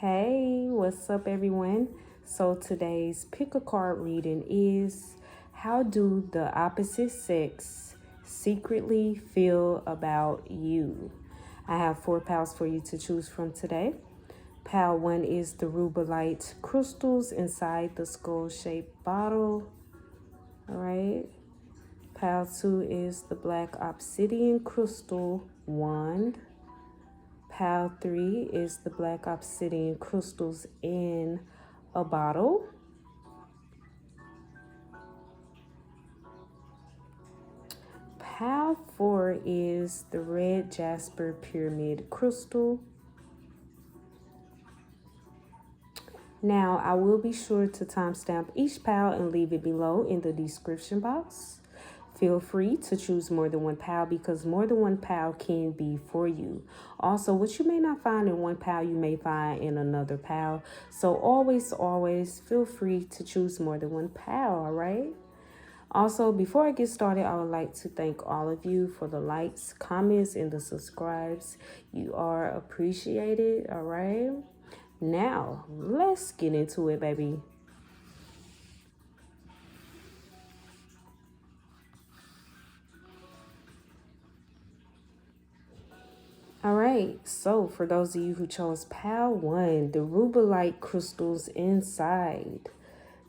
Hey, what's up, everyone? So today's pick a card reading is, how do the opposite sex secretly feel about you? I have 4 pals for you to choose from today. Pal 1 is the Rubellite crystals inside the skull-shaped bottle. All right. Pal 2 is the black obsidian crystal wand. Pal 3 is the black obsidian crystals in a bottle. Pal 4 is the red Jasper pyramid crystal. Now, I will be sure to timestamp each pal and leave it below in the description box. Feel free to choose more than one pal because more than one pal can be for you. Also, what you may not find in one pal, you may find in another pal. So always feel free to choose more than one pal, all right? Also, before I get started, I would like to thank all of you for the likes, comments, and the subscribes. You are appreciated, all right? Now, let's get into it, baby. All right, so for those of you who chose Pal 1, the Rubellite crystals inside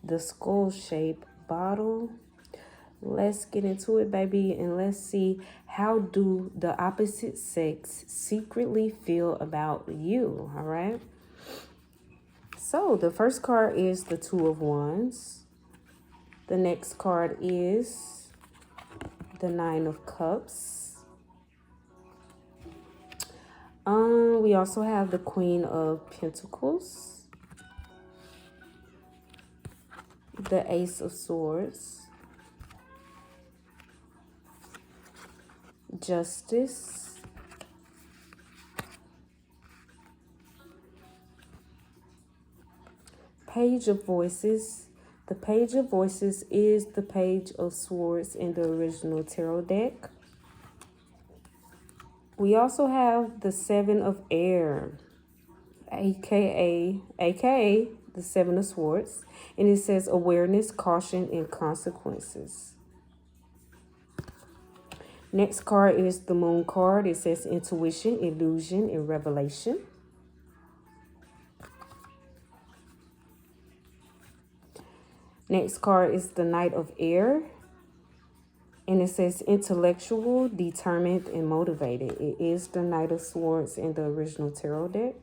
the skull-shaped bottle. Let's get into it, baby, and let's see, how do the opposite sex secretly feel about you, all right? So the first card is the Two of Wands. The next card is the Nine of Cups. We also have the Queen of Pentacles, the Ace of Swords, Justice, Page of Voices. The Page of Voices is the Page of Swords in the original tarot deck. We also have the Seven of Air, aka the Seven of Swords, and it says awareness, caution, and consequences. Next card is the Moon card. It says intuition, illusion, and revelation. Next card is the Knight of Air, and it says intellectual, determined, and motivated. It is the Knight of Swords in the original tarot deck.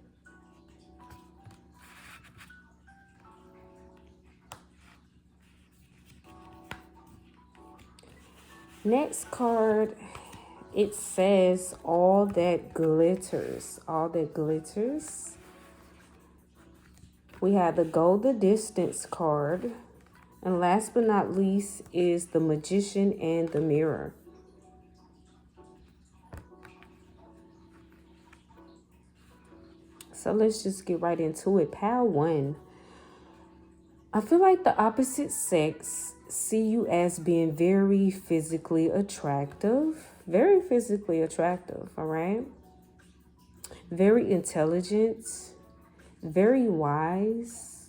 Next card, it says all that glitters. All that glitters. We have the Go the Distance card. And last but not least is the Magician and the Mirror. So let's just get right into it. Pal 1. I feel like the opposite sex see you as being very physically attractive. Very physically attractive, all right? Very intelligent, very wise,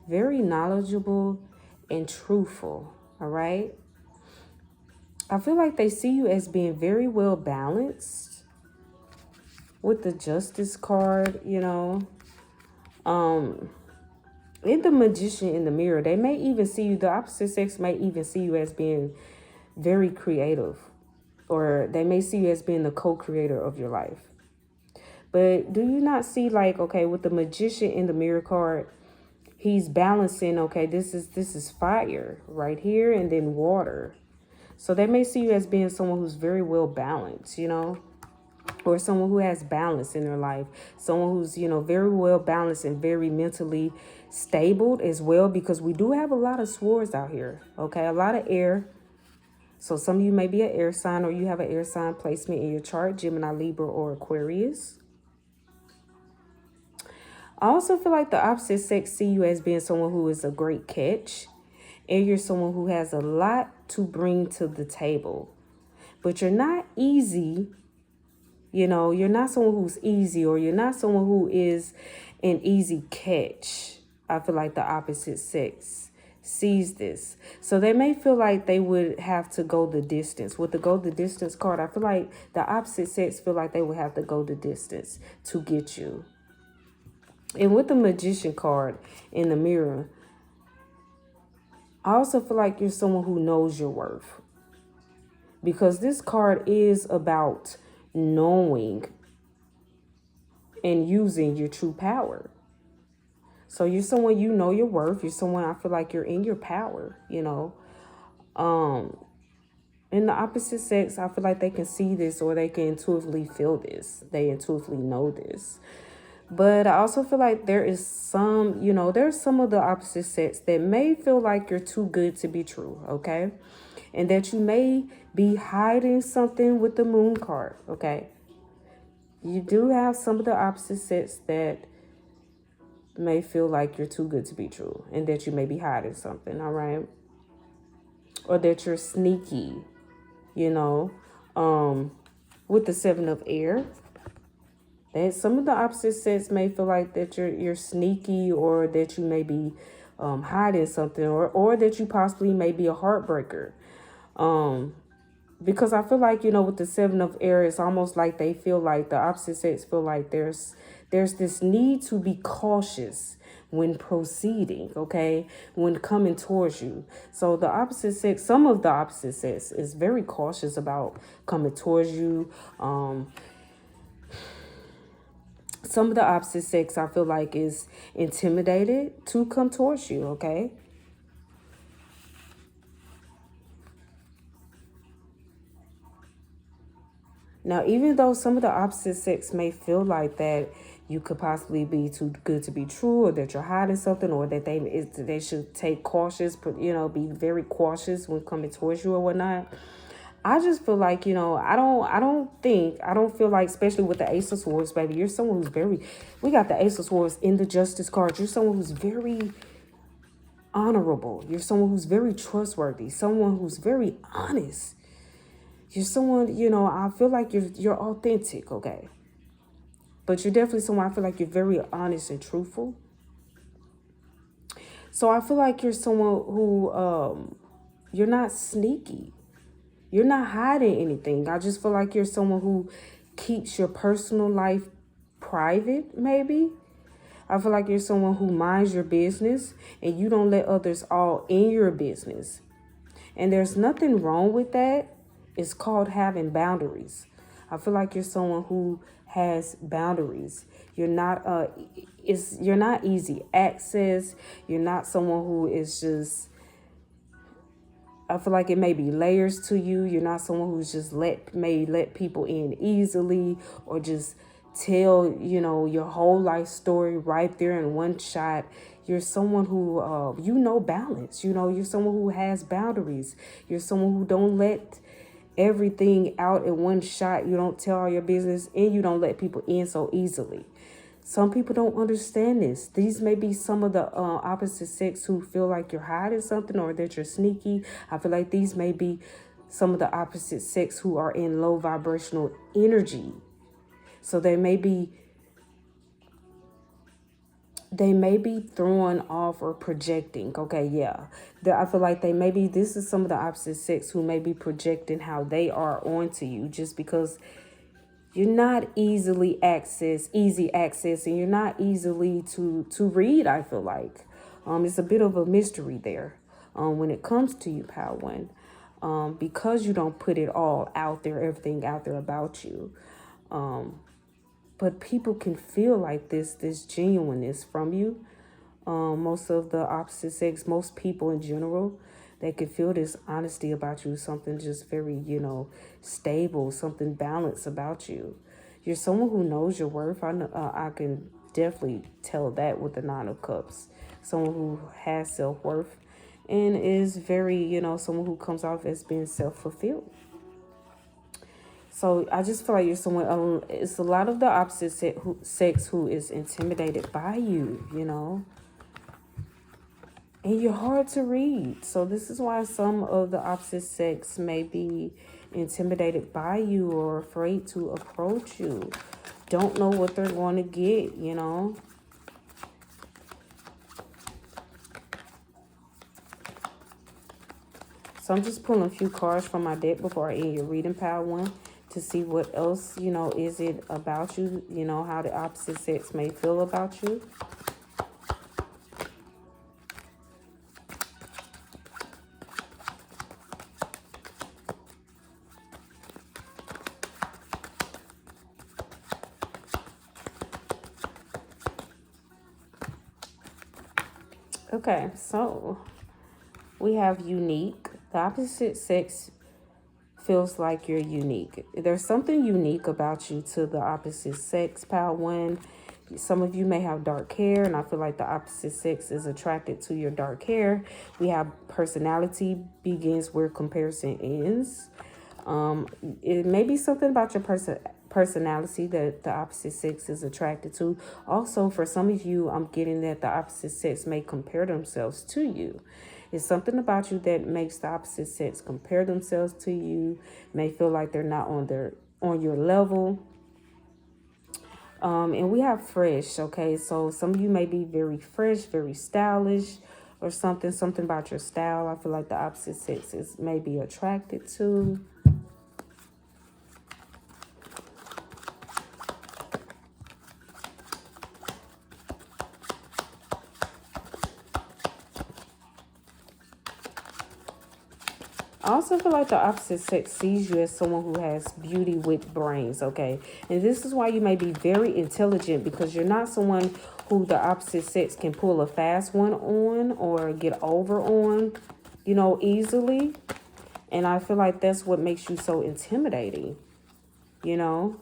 very knowledgeable, and truthful, all right? I feel like they see you as being very well balanced with the Justice card, you know. In the Magician in the Mirror, they may even see you, the opposite sex may even see you as being very creative, or they may see you as being the co-creator of your life. But do you not see, like, okay, with the Magician in the Mirror card, he's balancing, okay, this is fire right here, and then water. So they may see you as being someone who's very well balanced, you know, or someone who has balance in their life. Someone who's, you know, very well balanced and very mentally stable as well, because we do have a lot of swords out here, okay, a lot of air. So some of you may be an air sign, or you have an air sign placement in your chart, Gemini, Libra, or Aquarius. I also feel like the opposite sex see you as being someone who is a great catch, and you're someone who has a lot to bring to the table, but you're not easy. You know, you're not someone who's easy, or you're not someone who is an easy catch. I feel like the opposite sex sees this. So they may feel like they would have to go the distance. With the go the distance card, I feel like the opposite sex feel like they would have to go the distance to get you. And with the Magician card in the mirror, I also feel like you're someone who knows your worth. Because this card is about knowing and using your true power. So you're someone, you know your worth. You're someone, I feel like you're in your power, you know. In the opposite sex, I feel like they can see this or they can intuitively feel this. They intuitively know this. But I also feel like there is some, you know, there's some of the opposite sex that may feel like you're too good to be true, okay? And that you may be hiding something with the Moon card, okay? You do have some of the opposite sex that may feel like you're too good to be true and that you may be hiding something, all right? Or that you're sneaky, you know, with the Seven of Air. That some of the opposite sex may feel like that you're sneaky, or that you may be hiding something, or that you possibly may be a heartbreaker. Because I feel like, you know, with the Seven of Air, it's almost like they feel like the opposite sex feel like there's this need to be cautious when proceeding, okay, when coming towards you. So the opposite sex, some of the opposite sex is very cautious about coming towards you. Some of the opposite sex, I feel like, is intimidated to come towards you, okay? Now, even though some of the opposite sex may feel like that you could possibly be too good to be true, or that you're hiding something, or that they should take cautious, you know, be very cautious when coming towards you or whatnot. I just feel like, you know, I don't feel like, especially with the Ace of Swords, baby, you're someone who's very, we got the Ace of Swords in the Justice card. You're someone who's very honorable. You're someone who's very trustworthy, someone who's very honest. You're someone, you know, I feel like you're authentic, okay? But you're definitely someone, I feel like you're very honest and truthful. So I feel like you're someone who, you're not sneaky. You're not hiding anything. I just feel like you're someone who keeps your personal life private, maybe. I feel like you're someone who minds your business and you don't let others all in your business. And there's nothing wrong with that. It's called having boundaries. I feel like you're someone who has boundaries. You're not you're not easy access. You're not someone who is just, I feel like it may be layers to you. You're not someone who's just may let people in easily, or just tell, you know, your whole life story right there in one shot. You're someone who, you know, balance. You know, you're someone who has boundaries. You're someone who don't let everything out in one shot. You don't tell all your business, and you don't let people in so easily. Some people don't understand this. These may be some of the opposite sex who feel like you're hiding something, or that you're sneaky. I feel like these may be some of the opposite sex who are in low vibrational energy. So they may be throwing off or projecting. Okay, yeah. I feel like this is some of the opposite sex who may be projecting how they are onto you, just because you're not easy access, and you're not easily to read, I feel like. It's a bit of a mystery there when it comes to you, Power One, because you don't put it all out there, everything out there about you. But people can feel like this genuineness from you. Most of the opposite sex, most people in general, they can feel this honesty about you, something just very, you know, stable, something balanced about you. You're someone who knows your worth. I can definitely tell that with the Nine of Cups. Someone who has self-worth and is very, you know, someone who comes off as being self-fulfilled. So I just feel like you're someone, it's a lot of the opposite sex who is intimidated by you, you know. And you're hard to read. So this is why some of the opposite sex may be intimidated by you or afraid to approach you. Don't know what they're going to get, you know. So I'm just pulling a few cards from my deck before I end your reading, pile one, to see what else, you know, is it about you, you know, how the opposite sex may feel about you. Okay, so we have unique. The opposite sex feels like you're unique. There's something unique about you to the opposite sex, pile one. Some of you may have dark hair, and I feel like the opposite sex is attracted to your dark hair. We have personality begins where comparison ends. It may be something about your personality that the opposite sex is attracted to. Also, for some of you, I'm getting that the opposite sex may compare themselves to you. It's something about you that makes the opposite sex compare themselves to you, may feel like they're not on your level. And we have fresh, okay? So some of you may be very fresh, very stylish, or something about your style. I feel like the opposite sex is maybe attracted to. I also feel like the opposite sex sees you as someone who has beauty with brains, okay? And this is why you may be very intelligent, because you're not someone who the opposite sex can pull a fast one on or get over on, you know, easily. And I feel like that's what makes you so intimidating, you know?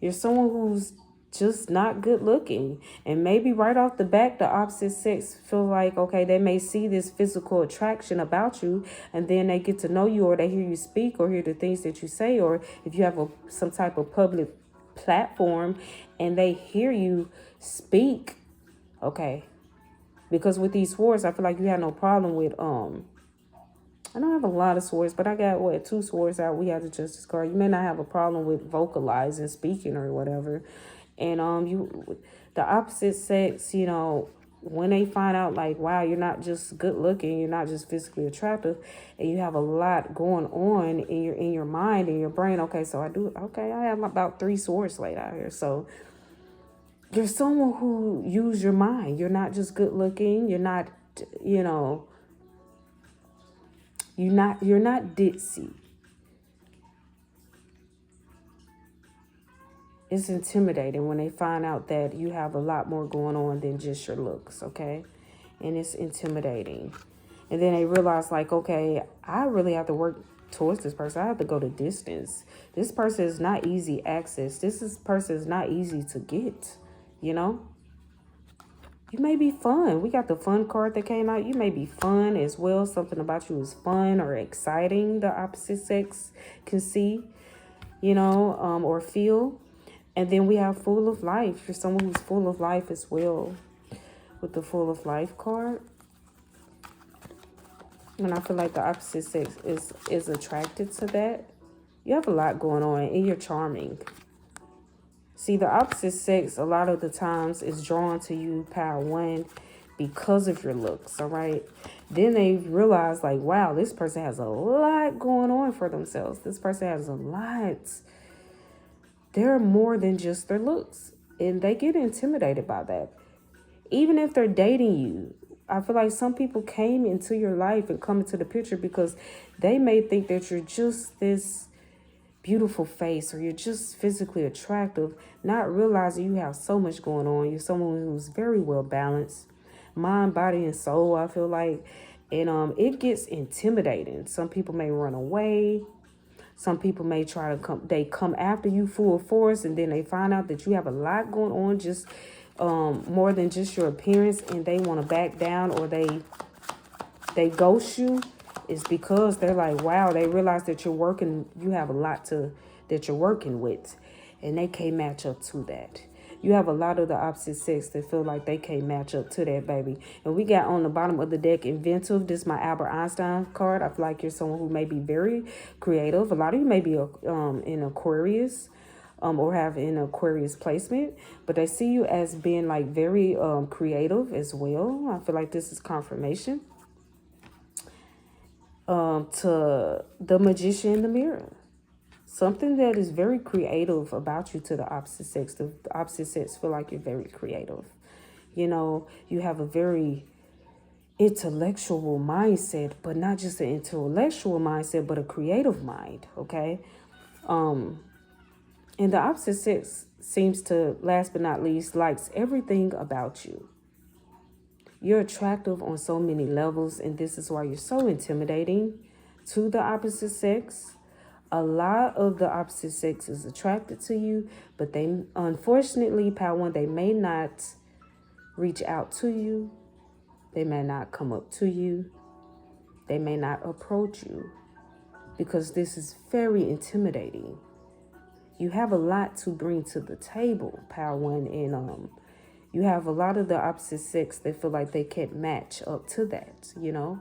You're someone who's just not good looking, and maybe right off the bat the opposite sex feel like, okay, they may see this physical attraction about you, and then they get to know you, or they hear you speak, or hear the things that you say, or if you have some type of public platform and they hear you speak, okay, because with these swords I feel like you have no problem with I don't have a lot of swords, but I got, what, 2 swords out. We have the Justice card. You may not have a problem with vocalizing, speaking, or whatever. And the opposite sex, you know, when they find out, like, wow, you're not just good looking, you're not just physically attractive, and you have a lot going on in your mind, in your brain. Okay, so I have about 3 swords laid out here. So you're someone who use your mind. You're not just good looking. You're not, you know, you're not ditzy. It's intimidating when they find out that you have a lot more going on than just your looks, okay? And it's intimidating. And then they realize, like, okay, I really have to work towards this person. I have to go the distance. This person is not easy access. Person is not easy to get, you know? You may be fun. We got the fun card that came out. You may be fun as well. Something about you is fun or exciting. The opposite sex can see, you know, or feel. And then we have full of life. You're someone who's full of life as well, with the full of life card. And I feel like the opposite sex is attracted to that. You have a lot going on, and you're charming. See, the opposite sex a lot of the times is drawn to you, pile one, because of your looks, all right? Then they realize, like, wow, this person has a lot going on for themselves. This person has a lot. They're more than just their looks, and they get intimidated by that. Even if they're dating you, I feel like some people came into your life and come into the picture because they may think that you're just this beautiful face, or you're just physically attractive, not realizing you have so much going on. You're someone who's very well balanced, mind, body, and soul, I feel like. And it gets intimidating. Some people may run away. Some people may try to come after you full force, and then they find out that you have a lot going on, just more than just your appearance, and they want to back down, or they ghost you. Is because they're like, wow, they realize that you have a lot that you're working with, and they can't match up to that. You have a lot of the opposite sex that feel like they can't match up to that, baby. And we got on the bottom of the deck, inventive. This is my Albert Einstein card. I feel like you're someone who may be very creative. A lot of you may be in Aquarius, or have an Aquarius placement, but they see you as being like very creative as well. I feel like this is confirmation. to the magician in the mirror. Something that is very creative about you to the opposite sex. The opposite sex feel like you're very creative. You know, you have a very intellectual mindset, but not just an intellectual mindset, but a creative mind, okay? And the opposite sex seems to, last but not least, likes everything about you. You're attractive on so many levels, and this is why you're so intimidating to the opposite sex. A lot of the opposite sex is attracted to you, but they, unfortunately, Power One, they may not reach out to you. They may not come up to you. They may not approach you because this is very intimidating. You have a lot to bring to the table, Power One, and you have a lot of the opposite sex that feel like they can't match up to that, you know?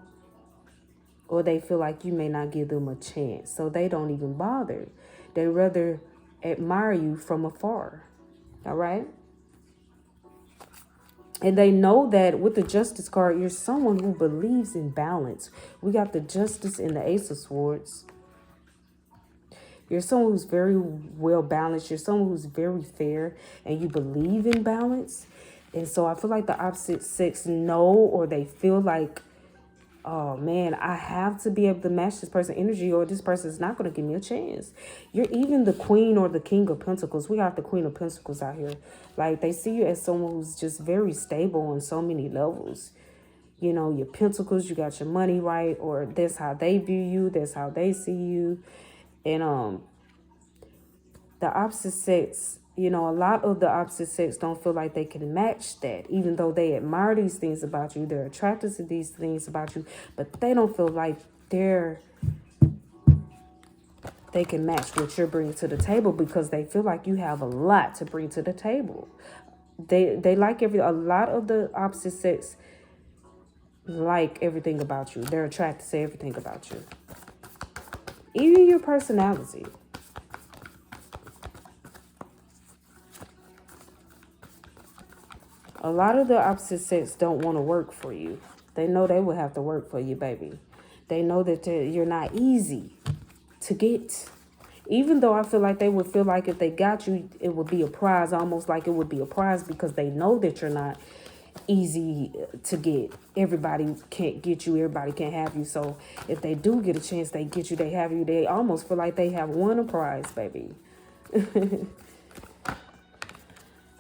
Or they feel like you may not give them a chance, so they don't even bother. They rather admire you from afar, all right? And they know that with the Justice card, you're someone who believes in balance. We got the Justice and the Ace of Swords. You're someone who's very well balanced. You're someone who's very fair, and you believe in balance. And so I feel like the opposite sex know, or they feel like, oh man, I have to be able to match this person's energy, or this person is not going to give me a chance. You're even the Queen or the King of Pentacles. We got the Queen of Pentacles out here. Like, they see you as someone who's just very stable on so many levels. You know, your Pentacles, you got your money right, or that's how they view you. That's how they see you. And the opposite sex, you know, a lot of the opposite sex don't feel like they can match that, even though they admire these things about you. They're attracted to these things about you, but they don't feel like they can match what you're bringing to the table, because they feel like you have a lot to bring to the table. They like a lot of the opposite sex like everything about you. They're attracted to everything about you, even your personality. A lot of the opposite sex don't want to work for you. They know they will have to work for you, baby. They know that you're not easy to get. Even though I feel like they would feel like if they got you, it would be a prize, almost like it would be a prize, because they know that you're not easy to get. Everybody can't get you. Everybody can't have you. So if they do get a chance, they get you, they have you. They almost feel like they have won a prize, baby.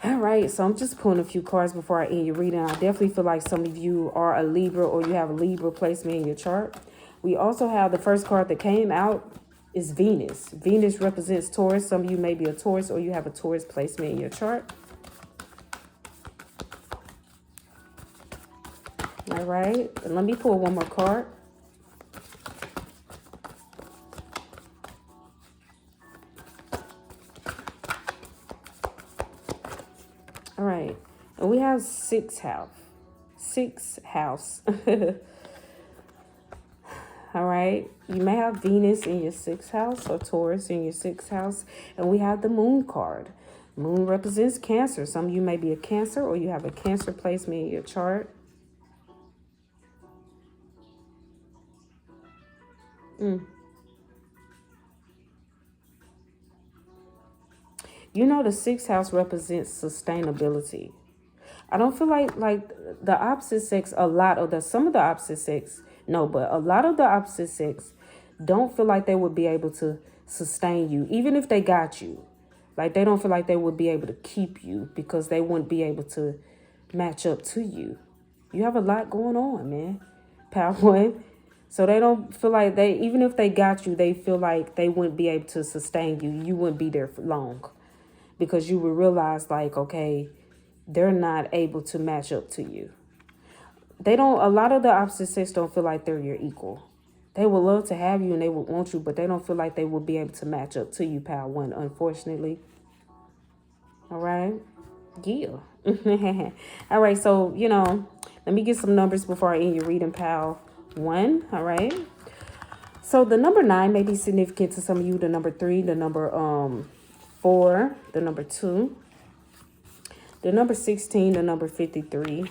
All right, so I'm just pulling a few cards before I end your reading. I definitely feel like some of you are a Libra, or you have a Libra placement in your chart. We also have the first card that came out is Venus. Venus represents Taurus. Some of you may be a Taurus, or you have a Taurus placement in your chart. All right, and let me pull one more card. All right, and we have sixth house. All right, you may have Venus in your sixth house, or Taurus in your sixth house. And we have the Moon card. Moon represents Cancer. Some of you may be a Cancer, or you have a Cancer placement in your chart. You know, the sixth house represents sustainability. I don't feel like the opposite sex, some of the opposite sex, no, but a lot of the opposite sex don't feel like they would be able to sustain you, even if they got you. Like, they don't feel like they would be able to keep you, because they wouldn't be able to match up to you. You have a lot going on, man. Power One. So they don't feel like even if they got you, they feel like they wouldn't be able to sustain you. You wouldn't be there for long, because you would realize, like, okay, they're not able to match up to you. A lot of the opposite sex don't feel like they're your equal. They would love to have you and they would want you, but they don't feel like they will be able to match up to you, Power One, unfortunately. All right. Yeah. All right. So, let me get some numbers before I end your reading, Power One. All right. So the number 9 may be significant to some of you. The number 3, the number 4, the number 2, the number 16, the number 53,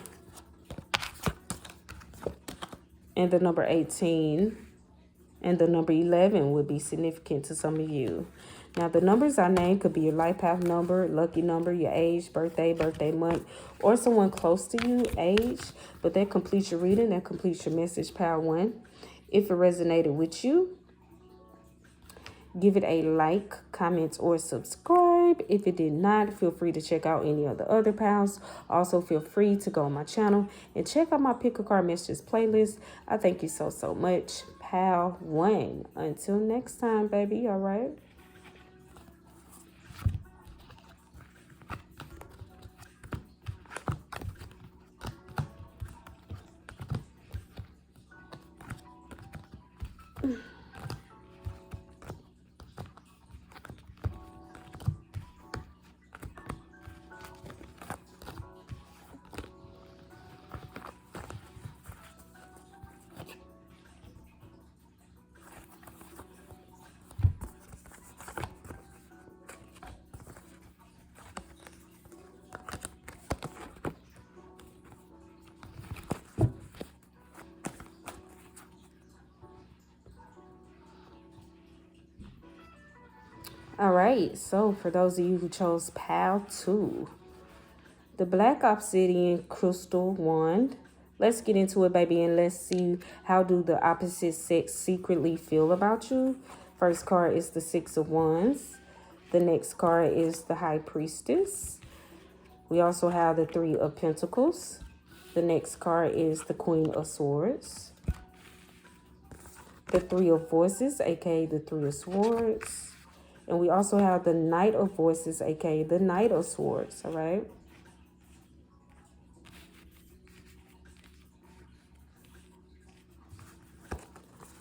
and the number 18, And the number 11 would be significant to some of you. Now, the numbers I named could be your life path number, lucky number, your age, birthday, birthday month, or someone close to you, age. But that completes your reading. That completes your message, Pile 1. If it resonated with you, give it a like, comment, or subscribe. If it did not, feel free to check out any of the other pals. Also, feel free to go on my channel and check out my Pick a Card Messages playlist. I thank you so, so much. Pal 1. Until next time, baby. All right. All right, so for those of you who chose Pal 2, the Black Obsidian Crystal Wand. Let's get into it, baby, and let's see how do the opposite sex secretly feel about you. First card is the Six of Wands. The next card is the High Priestess. We also have the Three of Pentacles. The next card is the Queen of Swords. The Three of Voices, aka the Three of Swords. And we also have the Knight of Voices, aka the Knight of Swords, all right?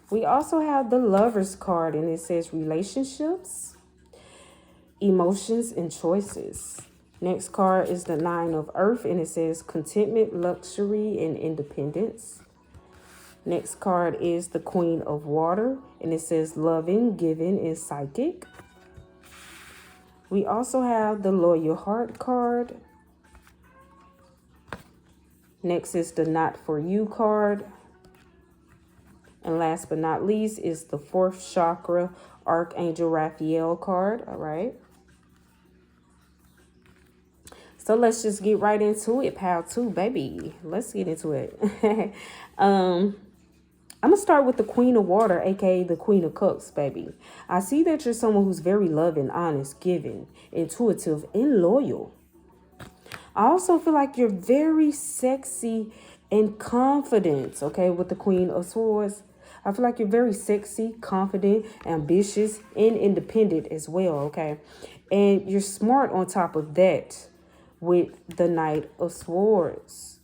We also have the Lovers card, and it says relationships, emotions, and choices. Next card is the Nine of Earth, and it says contentment, luxury, and independence. Next card is the Queen of Water, and it says loving, giving, and psychic. We also have the Loyal Heart card. Next is the Not For You card. And last but not least is the Fourth Chakra Archangel Raphael card. All right. So let's just get right into it, Pal 2, baby. Let's get into it. I'm going to start with the Queen of Water, aka the Queen of Cups, baby. I see that you're someone who's very loving, honest, giving, intuitive, and loyal. I also feel like you're very sexy and confident, okay, with the Queen of Swords. I feel like you're very sexy, confident, ambitious, and independent as well, okay? And you're smart on top of that with the Knight of Swords,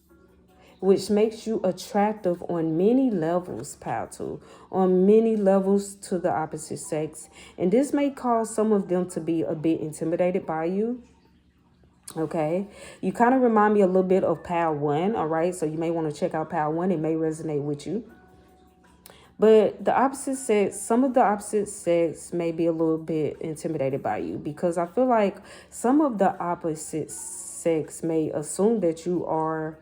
which makes you attractive on many levels, Pal 2, on many levels to the opposite sex. And this may cause some of them to be a bit intimidated by you. Okay, you kind of remind me a little bit of Pal 1, all right? So you may want to check out Pal 1. It may resonate with you. But the opposite sex, some of the opposite sex may be a little bit intimidated by you, because I feel like some of the opposite sex may assume that you are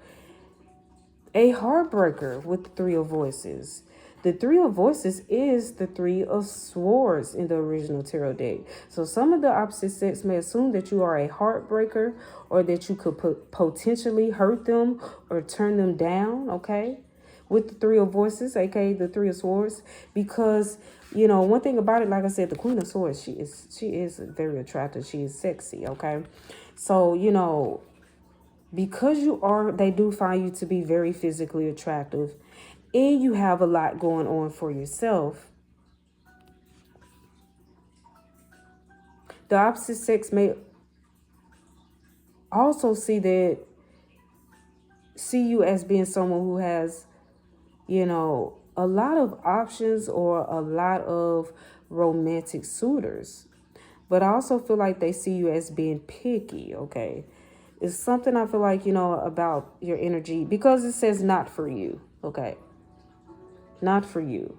a heartbreaker with the Three of Voices. The Three of Voices is the Three of Swords in the original tarot deck. So some of the opposite sex may assume that you are a heartbreaker, or that you could potentially hurt them or turn them down, okay? With the Three of Voices, aka the Three of Swords, because, you know, one thing about it, like I said, the Queen of Swords, she is very attractive. She is sexy, okay? So, you know, because they do find you to be very physically attractive, and you have a lot going on for yourself, the opposite sex may also see you as being someone who has, you know, a lot of options or a lot of romantic suitors. But I also feel like they see you as being picky, okay? It's something I feel like, you know, about your energy, because it says not for you, okay? Not for you.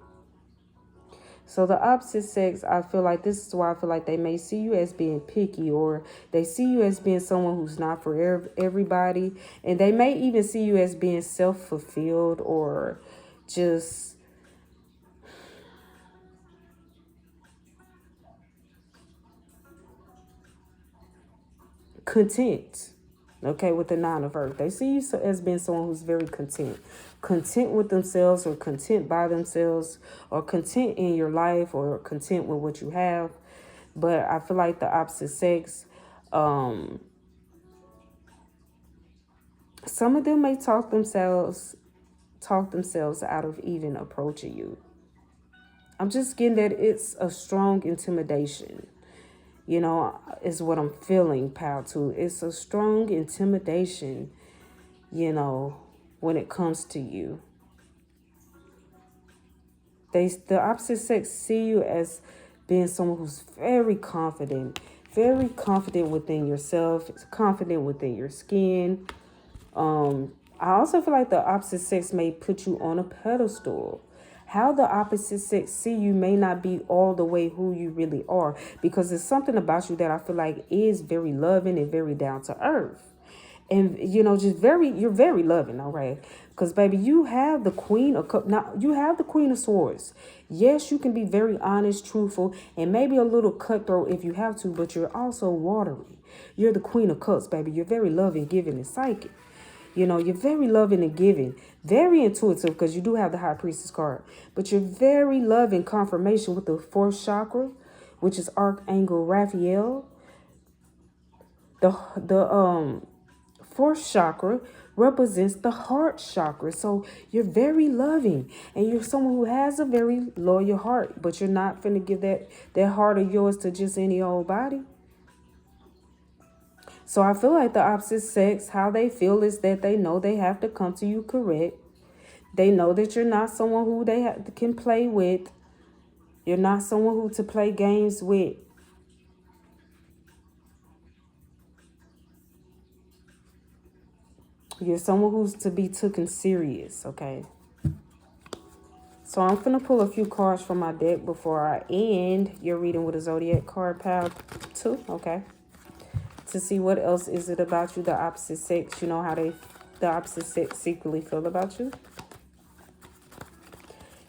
So the opposite sex, I feel like this is why I feel like they may see you as being picky, or they see you as being someone who's not for everybody. And they may even see you as being self-fulfilled, or just content. Okay, with the 9 of Earth. They see you as being someone who's very content. Content with themselves, or content by themselves, or content in your life, or content with what you have. But I feel like the opposite sex, some of them may talk themselves out of even approaching you. I'm just getting that it's a strong intimidation. You know, is what I'm feeling, pal, too. It's a strong intimidation, you know, when it comes to you. The opposite sex see you as being someone who's very confident within yourself, confident within your skin. I also feel like the opposite sex may put you on a pedestal. How the opposite sex see you may not be all the way who you really are, because there's something about you that I feel like is very loving and very down to earth. And, you know, you're very loving, all right? Because, baby, you have the Queen of Cups. Now, you have the Queen of Swords. Yes, you can be very honest, truthful, and maybe a little cutthroat if you have to, but you're also watery. You're the Queen of Cups, baby. You're very loving, giving, and psychic. You know, you're very loving and giving, very intuitive, because you do have the High Priestess card. But you're very loving confirmation with the 4th chakra, which is Archangel Raphael. The 4th chakra represents the heart chakra. So you're very loving, and you're someone who has a very loyal heart, but you're not finna give that heart of yours to just any old body. So I feel like the opposite sex, how they feel is that they know they have to come to you correct. They know that you're not someone who they can play with. You're not someone who to play games with. You're someone who's to be taken serious, okay? So I'm going to pull a few cards from my deck before I end your reading with a Zodiac card pile too, okay? To see what else is it about you, the opposite sex. You know how the opposite sex secretly feel about you.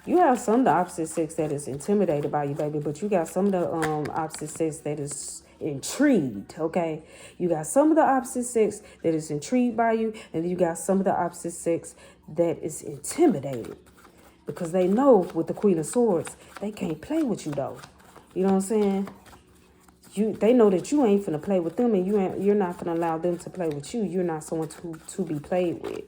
You have some of the opposite sex that is intimidated by you, baby, but you got some of the opposite sex that is intrigued, okay? You got some of the opposite sex that is intrigued by you, and you got some of the opposite sex that is intimidated, because they know with the Queen of Swords, they can't play with you, though. You know what I'm saying? They know that you ain't finna play with them, and you're not finna allow them to play with you. You're not someone to be played with.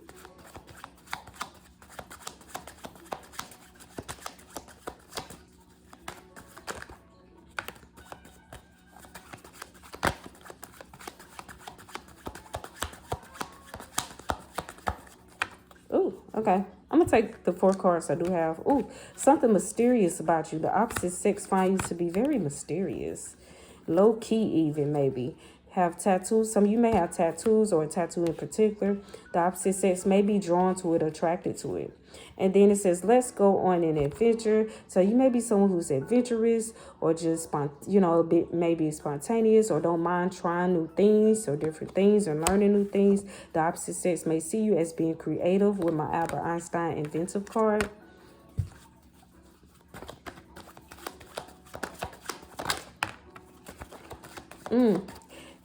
Ooh, okay. I'm going to take the 4 cards I do have. Ooh, something mysterious about you. The opposite sex find you to be very mysterious. Low key even, maybe. Have tattoos. Some of you may have tattoos, or a tattoo in particular. The opposite sex may be drawn to it, attracted to it. And then it says, let's go on an adventure. So you may be someone who's adventurous, or just, you know, a bit maybe spontaneous, or don't mind trying new things or different things, or learning new things. The opposite sex may see you as being creative with my Albert Einstein inventive card.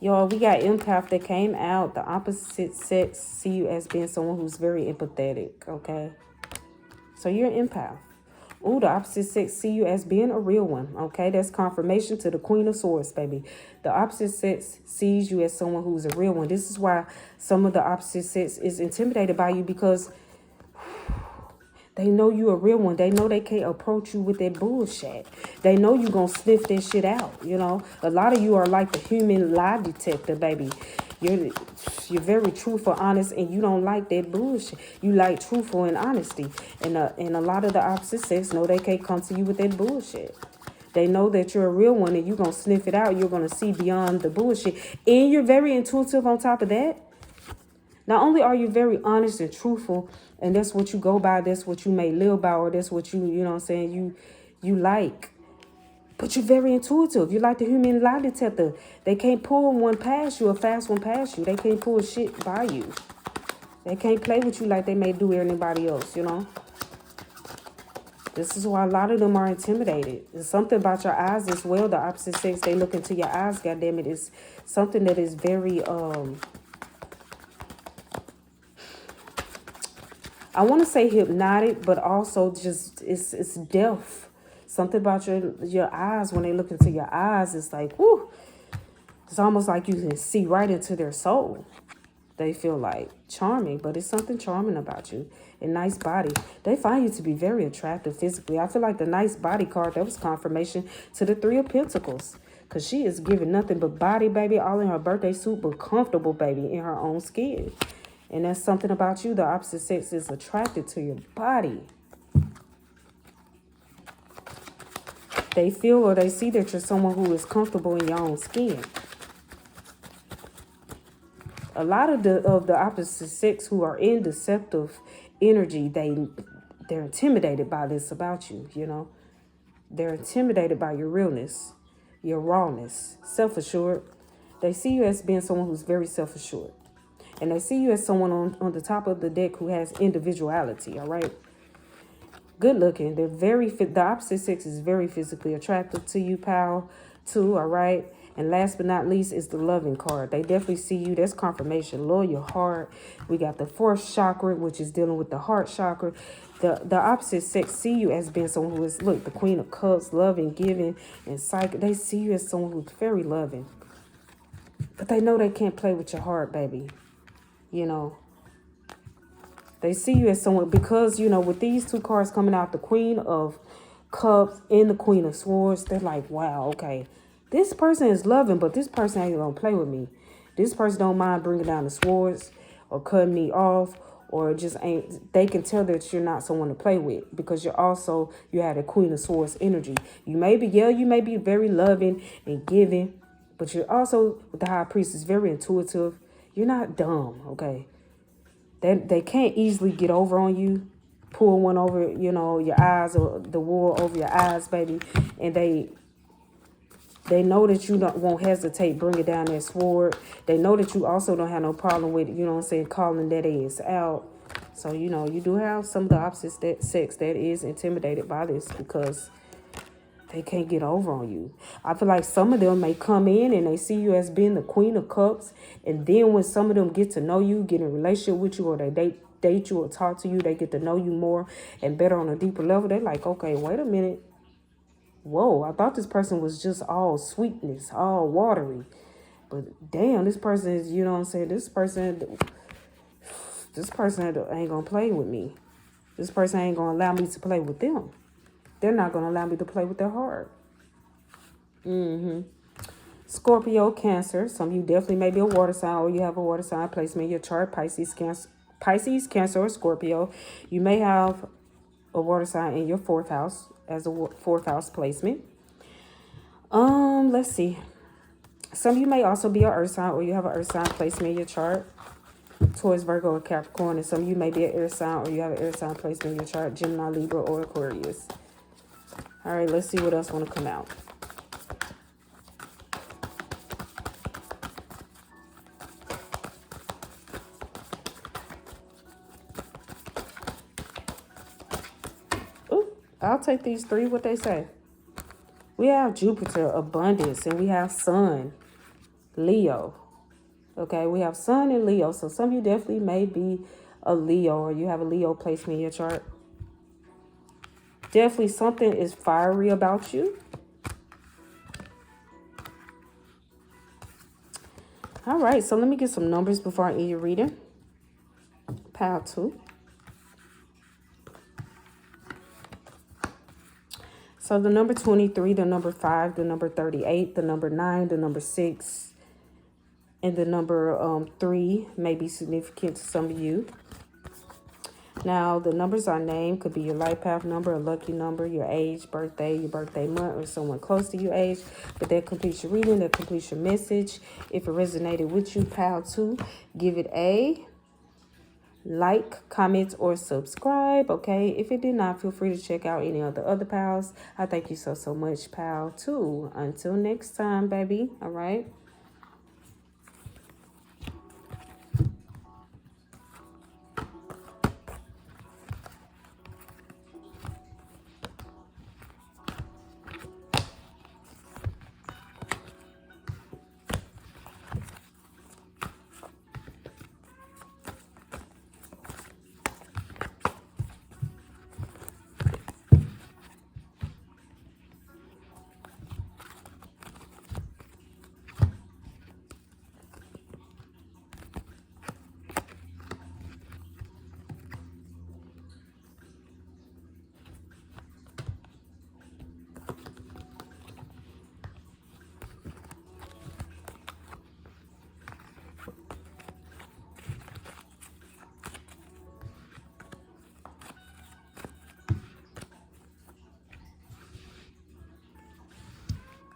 Y'all, we got empath that came out. The opposite sex see you as being someone who's very empathetic, okay? So you're an empath. Ooh, the opposite sex see you as being a real one, okay? That's confirmation to the Queen of Swords, baby. The opposite sex sees you as someone who's a real one. This is why some of the opposite sex is intimidated by you, because they know you a real one. They know they can't approach you with that bullshit. They know you gonna sniff that shit out, you know. A lot of you are like the human lie detector, baby. You're very truthful, honest, and you don't like that bullshit. You like truthful and honesty. And a lot of the opposite sex know they can't come to you with that bullshit. They know that you're a real one, and you're gonna sniff it out. You're gonna see beyond the bullshit. And you're very intuitive on top of that. Not only are you very honest and truthful, and that's what you go by, that's what you may live by, or that's what you know what I'm saying, you like. But you're very intuitive. You're like the human lie detector. They can't pull one past you, a fast one past you. They can't pull shit by you. They can't play with you like they may do anybody else, you know. This is why a lot of them are intimidated. It's something about your eyes as well. The opposite sex, they look into your eyes, goddamn it, is something that is very I want to say hypnotic, but also just it's deaf. Something about your eyes, when they look into your eyes, it's like, whoo. It's almost like you can see right into their soul. They feel like charming, but it's something charming about you. A nice body. They find you to be very attractive physically. I feel like the nice body card, that was confirmation to the Three of Pentacles. Because she is giving nothing but body, baby, all in her birthday suit, but comfortable, baby, in her own skin. And that's something about you. The opposite sex is attracted to your body. They feel or they see that you're someone who is comfortable in your own skin. A lot of the opposite sex who are in deceptive energy, they're intimidated by this about you, you know. They're intimidated by your realness, your rawness, self-assured. They see you as being someone who's very self-assured. And they see you as someone on the top of the deck who has individuality, all right? Good looking. The opposite sex is very physically attractive to you, pal, too, all right? And last but not least is the loving card. They definitely see you. That's confirmation. Loyal heart. We got the fourth chakra, which is dealing with the heart chakra. The opposite sex see you as being someone who is, look, the Queen of Cups, loving, giving, and psychic. They see you as someone who's very loving. But they know they can't play with your heart, baby. You know. They see you as someone, because, you know, with these two cards coming out, the Queen of Cups and the Queen of Swords, they're like, wow, okay. This person is loving, but this person ain't gonna play with me. This person don't mind bringing down the swords or cutting me off, or just ain't. They can tell that you're not someone to play with, because you have a Queen of Swords energy. You may be very loving and giving, but you're also, with the High Priestess, very intuitive. You're not dumb, okay? They can't easily get over on you, pull one over, you know, your eyes, or the wool over your eyes, baby, and they know that you won't hesitate bringing down that sword. They know that you also don't have no problem with, you know what I'm saying, calling that ass out. So, you know, you do have some of the opposite sex that is intimidated by this, because they can't get over on you. I feel like some of them may come in and they see you as being the Queen of Cups. And then when some of them get to know you, get in a relationship with you, or they date you or talk to you, they get to know you more and better on a deeper level. They're like, okay, wait a minute. Whoa, I thought this person was just all sweetness, all watery. But damn, this person is, you know what I'm saying? This person ain't going to play with me. This person ain't going to allow me to play with them. They're not going to allow me to play with their heart. Scorpio, Cancer. Some of you definitely may be a water sign, or you have a water sign placement in your chart. Pisces, Cancer, or Scorpio. You may have a water sign in your fourth house as a fourth house placement. Let's see. Some of you may also be an earth sign, or you have an earth sign placement in your chart. Taurus, Virgo, or Capricorn. And some of you may be an air sign, or you have an air sign placement in your chart. Gemini, Libra, or Aquarius. All right, let's see what else want to come out. Ooh, I'll take these three, what they say. We have Jupiter, abundance, and we have Sun, Leo. Okay, we have Sun and Leo. So some of you definitely may be a Leo, or you have a Leo placement in your chart. Definitely something is fiery about you. All right, so let me get some numbers before I end your reading. Pile 2. So the number 23, the number 5, the number 38, the number 9, the number 6, and the number 3 may be significant to some of you. Now, the numbers I named could be your life path number, a lucky number, your age, birthday, your birthday month, or someone close to your age. But that completes your reading. That completes your message. If it resonated with you, pile 2, give it a like, comment, or subscribe. Okay. If it did not, feel free to check out any of the other pals. I thank you so much, pal 2. Until next time, baby. All right.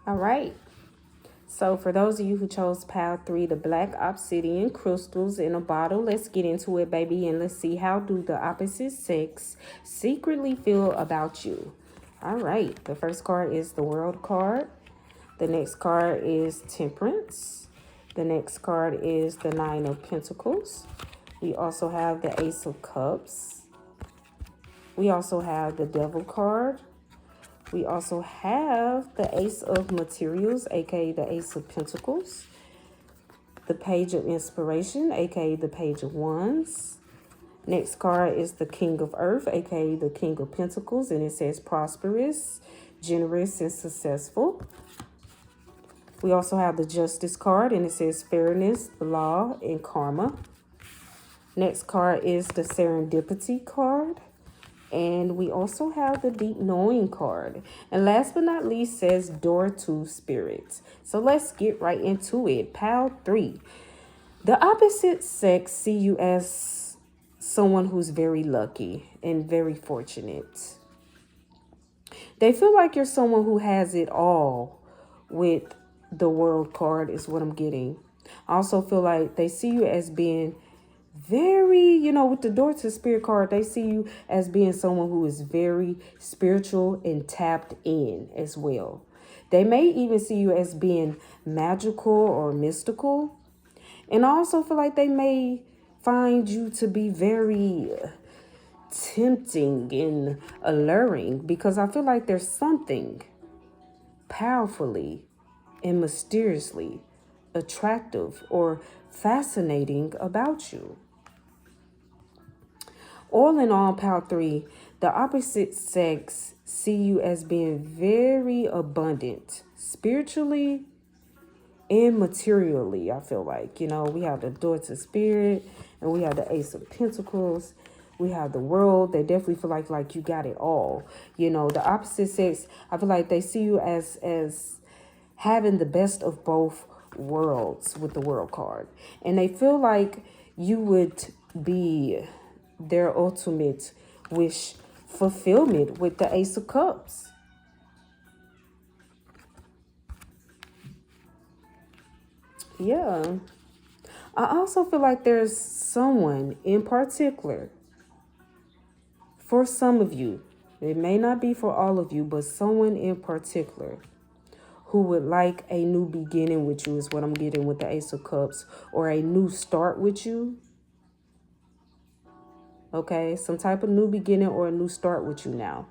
All right. So for those of you who chose pile 3, the black obsidian crystals in a bottle, let's get into it, baby, and let's see, how do the opposite sex secretly feel about you? All right. The first card is the World card. The next card is Temperance. The next card is the 9 of Pentacles. We also have the Ace of Cups. We also have the Devil card. We also have the Ace of Materials, aka the Ace of Pentacles. The Page of Inspiration, aka the Page of Wands. Next card is the King of Earth, aka the King of Pentacles, and it says prosperous, generous, and successful. We also have the Justice card, and it says fairness, law, and karma. Next card is the Serendipity card. And we also have the Deep Knowing card. And last but not least says Door to Spirit. So let's get right into it. Pile 3. The opposite sex see you as someone who's very lucky and very fortunate. They feel like you're someone who has it all with the World card is what I'm getting. I also feel like they see you as being very, with the Door to Spirit card, they see you as being someone who is very spiritual and tapped in as well. They may even see you as being magical or mystical. And I also feel like they may find you to be very tempting and alluring, because I feel like there's something powerfully and mysteriously attractive or fascinating about you. All in all, pile 3, the opposite sex see you as being very abundant spiritually and materially. I feel like, we have the Door to Spirit, and we have the Ace of Pentacles. We have the World. They definitely feel like you got it all. The opposite sex, I feel like they see you as having the best of both worlds with the World card. And they feel like you would be their ultimate wish fulfillment with the Ace of Cups. Yeah. I also feel like there's someone in particular, for some of you, it may not be for all of you, but someone in particular who would like a new beginning with you is what I'm getting with the Ace of Cups, or a new start with you. Okay, some type of new beginning or a new start with you now.